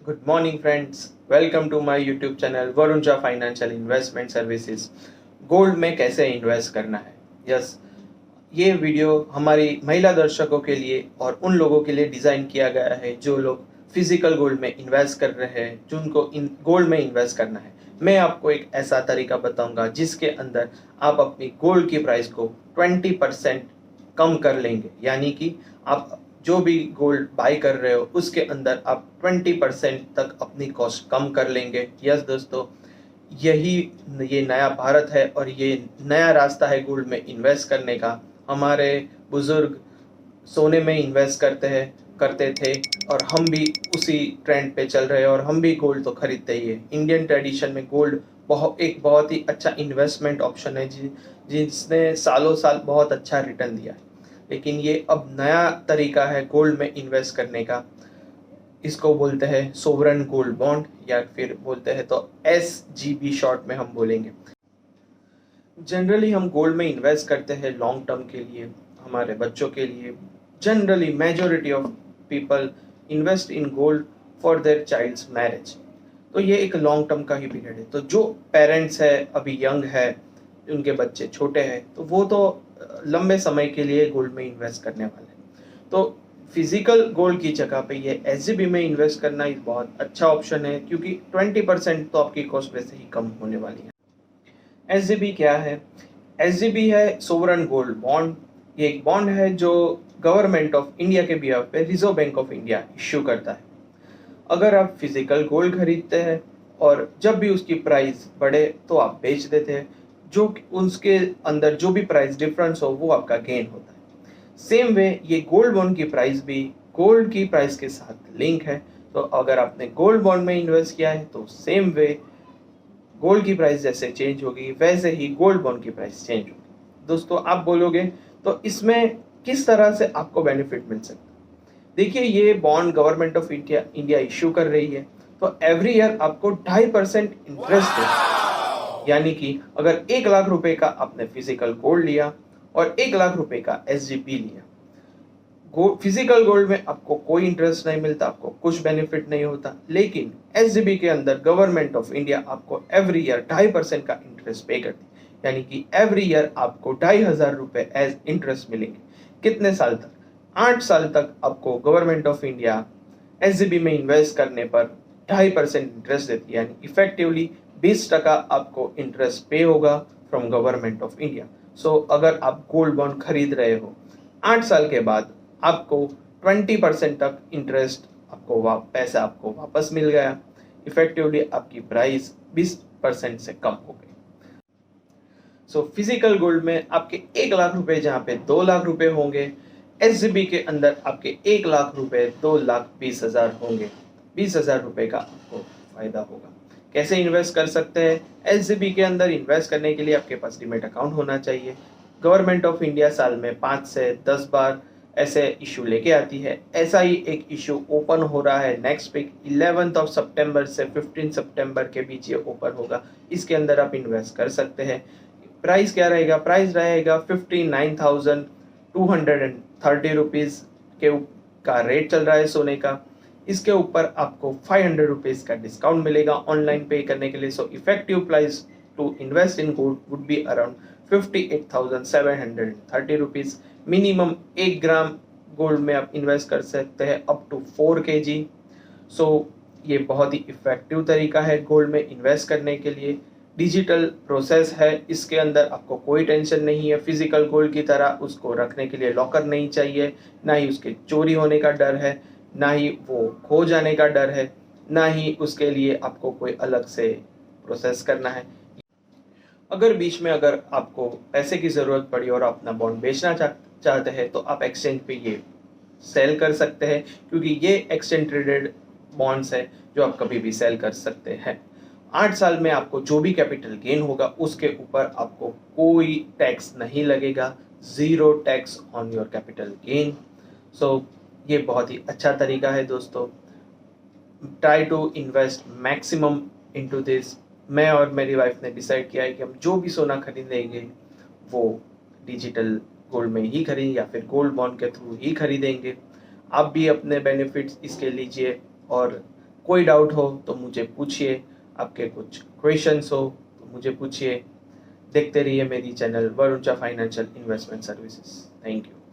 Good morning friends, welcome to my YouTube channel Varun Jha financial investment services. Gold में कैसे invest करना है। Yes, ये वीडियो हमारी महिला दर्शकों के लिए और उन लोगों के लिए डिज़ाइन किया गया है जो लोग फिजिकल गोल्ड में इन्वेस्ट कर रहे हैं, जिनको इन गोल्ड में इन्वेस्ट करना है। मैं आपको एक ऐसा तरीका बताऊंगा जिसके अंदर आप अपनी गोल्ड की प्राइस को 20% कम कर लेंगे। यानी कि आप जो भी गोल्ड बाई कर रहे हो उसके अंदर आप 20% तक अपनी कॉस्ट कम कर लेंगे। यस दोस्तों, यही ये नया भारत है और ये नया रास्ता है गोल्ड में इन्वेस्ट करने का। हमारे बुजुर्ग सोने में इन्वेस्ट करते थे और हम भी उसी ट्रेंड पे चल रहे हैं और हम भी गोल्ड तो खरीदते ही है। इंडियन ट्रेडिशन में गोल्ड बहुत ही अच्छा इन्वेस्टमेंट ऑप्शन है जिसने सालों साल बहुत अच्छा रिटर्न दिया है। लेकिन ये अब नया तरीका है गोल्ड में इन्वेस्ट करने का। इसको बोलते हैं सोवरन गोल्ड बॉन्ड या फिर बोलते हैं तो SGB शॉर्ट में हम बोलेंगे। जनरली हम गोल्ड में इन्वेस्ट करते हैं लॉन्ग टर्म के लिए, हमारे बच्चों के लिए। Generally majority of people invest in gold for their child's marriage. तो ये एक लॉन्ग टर्म का ही पीरियड है। तो जो पेरेंट्स है अभी यंग है, उनके बच्चे छोटे हैं, तो वो तो लंबे समय के लिए गोल्ड में इन्वेस्ट करने वाले हैं। तो फिजिकल गोल्ड की जगह पे ये SGB में इन्वेस्ट करना एक बहुत अच्छा ऑप्शन है, क्योंकि 20% तो आपकी कॉस्ट वैसे ही कम होने वाली है। SGB क्या है? SGB है सोवरन गोल्ड बॉन्ड। ये एक बॉन्ड है जो गवर्नमेंट ऑफ इंडिया के बिहाफ पे reserve bank of India issue करता है। अगर आप फिजिकल गोल्ड खरीदते हैं और जब भी उसकी प्राइस बढ़े तो आप बेच देते हैं, जो उसके अंदर जो भी प्राइस डिफरेंस हो वो आपका गेन होता है। सेम वे ये गोल्ड बॉन्ड की प्राइस भी गोल्ड की प्राइस के साथ लिंक है। तो अगर आपने गोल्ड बॉन्ड में इन्वेस्ट किया है तो सेम वे गोल्ड की प्राइस जैसे चेंज होगी वैसे ही गोल्ड बॉन्ड की प्राइस चेंज होगी। दोस्तों, आप बोलोगे तो इसमें किस तरह से आपको बेनिफिट मिल सकता है? देखिए, ये bond government of India issue कर रही है, तो एवरी ईयर आपको 2.5% इंटरेस्ट है। यानी कि अगर 1 लाख रुपए का आपने फिजिकल गोल्ड लिया और 1 लाख रुपए का SGB लिया, फिजिकल गोल्ड में आपको कोई इंटरेस्ट नहीं मिलता, आपको कुछ बेनिफिट नहीं होता। लेकिन SGB के अंदर गवर्नमेंट ऑफ इंडिया आपको एवरी ईयर 2.5% का इंटरेस्ट पे करती है। यानी कि एवरी ईयर आपको 2,500 रुपए एज इंटरेस्ट मिलेंगे। कितने साल तक? 8 साल तक आपको गवर्नमेंट ऑफ इंडिया SGB में इन्वेस्ट करने पर 2.5% इंटरेस्ट देती है। यानी इफेक्टिवली 20% आपको इंटरेस्ट पे होगा फ्रॉम गवर्नमेंट ऑफ इंडिया। सो अगर आप गोल्ड बॉन्ड खरीद रहे हो, 8 साल के बाद आपको 20% तक इंटरेस्ट पैसा आपको वापस मिल गया। इफेक्टिवली आपकी प्राइस 20% से कम हो गई। सो फिजिकल गोल्ड में आपके 1 लाख रुपए जहाँ पे 2 लाख रुपए होंगे, SGB के अंदर आपके 1 लाख रुपए 2,20,000 होंगे। 20,000 रुपए का आपको फायदा होगा। कैसे इन्वेस्ट कर सकते हैं? SGB के अंदर इन्वेस्ट करने के लिए आपके पास डीमैट अकाउंट होना चाहिए। गवर्नमेंट ऑफ इंडिया साल में 5 से 10 बार ऐसे इशू लेके आती है। ऐसा ही एक इशू ओपन हो रहा है नेक्स्ट वीक 11 सितंबर से 15 सितंबर के बीच ये ओपन होगा। इसके अंदर आप इन्वेस्ट कर सकते हैं। प्राइस क्या रहेगा? प्राइस रहेगा 59,230 रुपीज़ का रेट चल रहा है सोने का। इसके ऊपर आपको 500 रुपीज़ का डिस्काउंट मिलेगा ऑनलाइन पे करने के लिए। So effective price to invest in gold would be around 58,730 rupees. Minimum 1 gram gold में आप इन्वेस्ट कर सकते हैं अप टू 4 kg। सो ये बहुत ही इफेक्टिव तरीका है गोल्ड में इन्वेस्ट करने के लिए। डिजिटल प्रोसेस है, इसके अंदर आपको कोई टेंशन नहीं है। फिजिकल गोल्ड की तरह उसको रखने के लिए लॉकर नहीं चाहिए, ना ही उसके चोरी होने का डर है, ना ही वो खो जाने का डर है, ना ही उसके लिए आपको कोई अलग से प्रोसेस करना है। अगर बीच में अगर आपको पैसे की ज़रूरत पड़ी और आप अपना बॉन्ड बेचना चाहते हैं तो आप एक्सचेंज पे ये सेल कर सकते हैं, क्योंकि ये एक्सचेंज ट्रेडेड बॉन्ड्स है जो आप कभी भी सेल कर सकते हैं। 8 साल में आपको जो भी कैपिटल गेन होगा उसके ऊपर आपको कोई टैक्स नहीं लगेगा। 0 tax on your capital gain. So ये बहुत ही अच्छा तरीका है दोस्तों। Try to invest maximum into this. मैं और मेरी वाइफ ने डिसाइड किया है कि हम जो भी सोना खरीदेंगे वो डिजिटल गोल्ड में ही खरीदें या फिर गोल्ड बॉन्ड के थ्रू ही खरीदेंगे। आप भी अपने बेनिफिट्स इसके लीजिए और कोई डाउट हो तो मुझे पूछिए, आपके कुछ क्वेश्चंस हो तो मुझे पूछिए। देखते रहिए मेरी चैनल वरुण चा financial investment services. Thank you.